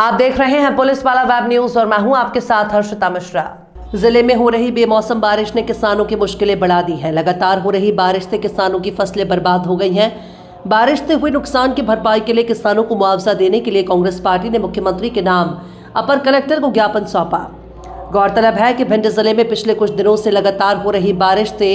आप देख रहे हैं पुलिस वाला वेब न्यूज और मैं हूं आपके साथ हर्षिता मिश्रा। जिले में हो रही बेमौसम बारिश ने किसानों की मुश्किलें बढ़ा दी है। लगातार हो रही बारिश से किसानों की फसलें बर्बाद हो गई हैं। बारिश से हुए नुकसान की भरपाई के लिए किसानों को मुआवजा देने के लिए कांग्रेस पार्टी ने मुख्यमंत्री के नाम अपर कलेक्टर को ज्ञापन सौंपा। गौरतलब है कि भिंड जिले में पिछले कुछ दिनों से लगातार हो रही बारिश से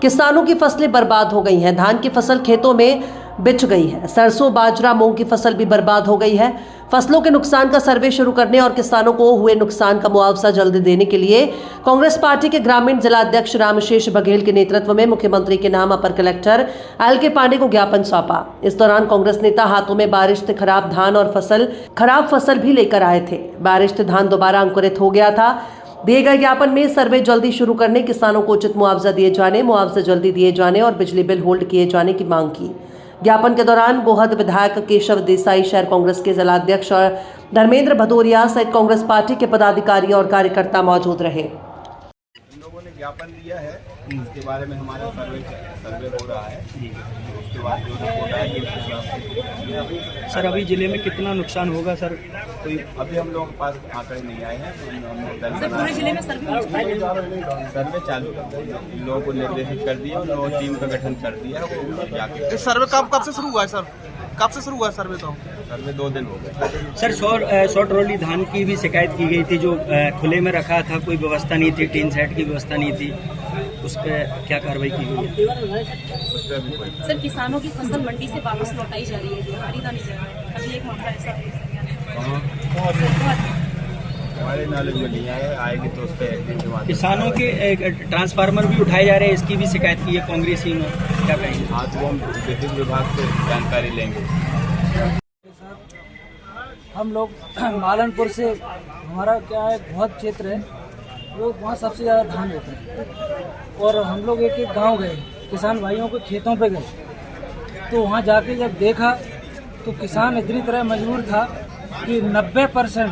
किसानों की फसलें बर्बाद हो गई हैं। धान की फसल खेतों में बिछ गई है। सरसों, बाजरा, मूंग की फसल भी बर्बाद हो गई है। फसलों के नुकसान का सर्वे शुरू करने और किसानों को हुए नुकसान का मुआवजा जल्द देने के लिए कांग्रेस पार्टी के ग्रामीण जिला अध्यक्ष रामशेष बघेल के नेतृत्व में मुख्यमंत्री के नाम अपर कलेक्टर LK पांडे को ज्ञापन सौंपा। इस दौरान कांग्रेस नेता हाथों में बारिश से खराब धान और खराब फसल भी लेकर आए थे। बारिश से धान दोबारा अंकुरित हो गया था। दिए गए ज्ञापन में सर्वे जल्दी शुरू करने, किसानों को उचित मुआवजा दिए जाने, मुआवजा जल्दी दिए जाने और बिजली बिल होल्ड किए जाने की मांग की। ज्ञापन के दौरान गोहद विधायक केशव देसाई, शहर कांग्रेस के जिलाध्यक्ष और धर्मेंद्र भदौरिया सहित कांग्रेस पार्टी के पदाधिकारी और कार्यकर्ता मौजूद रहे। हम लोगों ने ज्ञापन दिया है, इसके बारे में हमारा सर्वे हो रहा है। उसके बाद जो रिपोर्ट आएगी उसके हिसाब से। सर, अभी जिले में कितना नुकसान होगा सर? कोई अभी हम लोगों के पास आंकड़े नहीं आए हैं। पूरे जिले में सर्वे चालू लोगों को निर्देशित कर दिया और लोगों टीम का गठन कर दिया। वो जाके सर्वे कब से शुरू हुआ है सर? कब से शुरू हुआ सर्वे? तो सर्वे 2 दिन हो गए सर। 100 ट्रॉली धान की भी शिकायत की गई थी, जो खुले में रखा था, कोई व्यवस्था नहीं थी, टीन सेट की व्यवस्था नहीं थी। उस पर क्या कार्रवाई की गई है? सर, किसानों की फसल मंडी से वापस लौटाई जा रही है, खरीदा नहीं जा रहा है। अभी एक मामला ऐसा हमारे नॉलेज में नहीं आया, आएगी तो उस पर किसानों के ट्रांसफार्मर भी उठाए जा रहे हैं, इसकी भी शिकायत की है कांग्रेसी ने, क्या कहेंगे? आज वो हम विद्युत विभाग से जानकारी लेंगे। हम लोग मालनपुर से, हमारा क्या है, बहुत क्षेत्र है, वो वहाँ सबसे ज़्यादा धान होता है। और हम लोग एक एक गांव गए, किसान भाइयों के खेतों पे गए, तो वहाँ जाके जब देखा तो किसान इतनी तरह मजबूर था कि 90%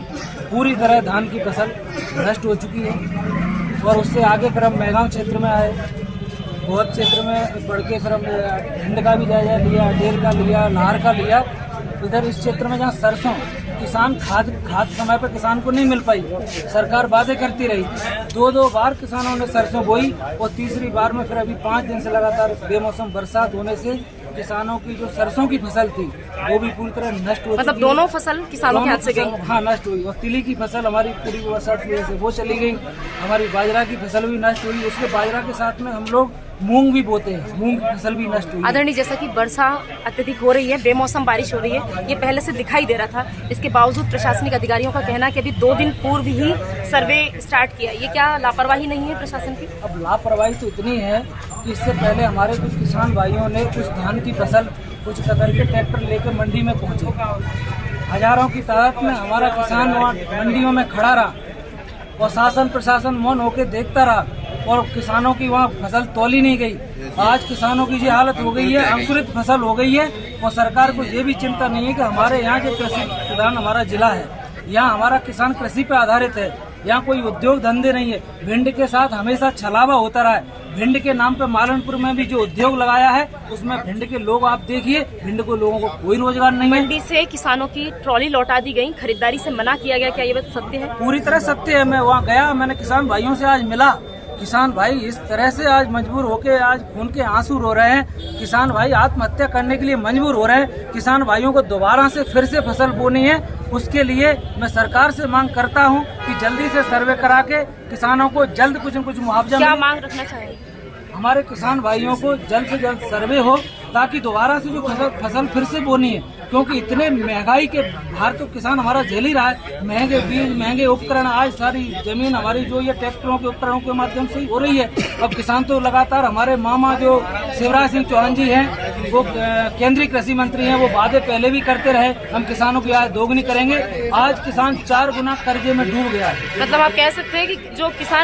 पूरी तरह धान की फसल नष्ट हो चुकी है। और उससे आगे फिर हम मैगांव क्षेत्र में आए, बहुत क्षेत्र में बढ़ के फिर हम भिंड का भी जायजा लिया, डेल का लिया, नाहर का लिया। इधर इस क्षेत्र में जहाँ सरसों, किसान खाद समय पर किसान को नहीं मिल पाई, सरकार वादे करती रही। 2 बार किसानों ने सरसों बोई और तीसरी बार में फिर अभी 5 दिन से लगातार बेमौसम बरसात होने से किसानों की जो सरसों की फसल थी वो भी पूरी तरह नष्ट हो, मतलब दोनों फसल किसानों के हाथ से गई। हाँ, नष्ट हुई। और तिली की फसल हमारी पूरी बरसात की वजह से वो चली गई। हमारी बाजरा की फसल भी नष्ट हुई। उसके बाजरा के साथ में हम लोग मूंग भी बोते हैं, मूंग की फसल भी नष्ट हुई। आदरणीय, जैसा कि वर्षा अत्यधिक हो रही है, बेमौसम बारिश हो रही है, ये पहले से दिखाई दे रहा था। इसके बावजूद प्रशासनिक अधिकारियों का कहना है कि अभी 2 दिन पूर्व ही सर्वे स्टार्ट किया। ये क्या लापरवाही नहीं है प्रशासन की? अब लापरवाही तो इतनी है कि इससे पहले हमारे कुछ किसान भाइयों ने कुछ धान की फसल कुछ कतर के ट्रैक्टर लेकर मंडी में पहुंचे। हजारों की तादाद में हमारा किसान वहाँ मंडियों में खड़ा रहा और शासन प्रशासन मौन होकर देखता रहा और किसानों की वहाँ फसल तोली नहीं गई। आज किसानों की ये हालत हो गई है, अंकुरित फसल हो गई है। और सरकार को ये भी चिंता नहीं है कि हमारे यहाँ जो कृषि प्रधान हमारा जिला है, यहाँ हमारा किसान कृषि पे आधारित है, यहाँ कोई उद्योग धंधे नहीं है। भिंड के साथ हमेशा छलावा होता रहा है। भिंड के नाम पे मालनपुर में भी जो उद्योग लगाया है उसमें भिंड के लोग, आप देखिए, भिंड को लोगों को कोई रोजगार नहीं है। मंडी से किसानों की ट्रॉली लौटा दी गई, खरीदारी से मना किया गया, क्या ये बात सत्य है? पूरी तरह सत्य है। मैं वहाँ गया, मैंने किसान भाइयों से आज मिला। किसान भाई इस तरह से आज मजबूर होके आज खून के आंसू रो रहे हैं। किसान भाई आत्महत्या करने के लिए मजबूर हो रहे हैं। किसान भाइयों को दोबारा से फिर से फसल बोनी है। उसके लिए मैं सरकार से मांग करता हूं कि जल्दी से सर्वे करा के किसानों को जल्द कुछ न कुछ मुआवजा। क्या मांग रखना चाहिए? हमारे किसान भाइयों को जल्द से जल्द सर्वे हो ताकि दोबारा से जो फसल फिर से बोनी है, क्योंकि इतने महंगाई के भार तो किसान हमारा झेल ही रहा है। महंगे बीज, महंगे उपकरण, आज सारी जमीन हमारी जो ये ट्रैक्टरों के उपकरणों के माध्यम से ही हो रही है। अब किसान तो लगातार, हमारे मामा जो शिवराज सिंह चौहान जी हैं, वो केंद्रीय कृषि मंत्री हैं, वो वादे पहले भी करते रहे, हम किसानों की आय दोगुनी करेंगे। आज किसान 4 गुना कर्जे में डूब गया है। मतलब आप कह सकते हैं कि जो किसान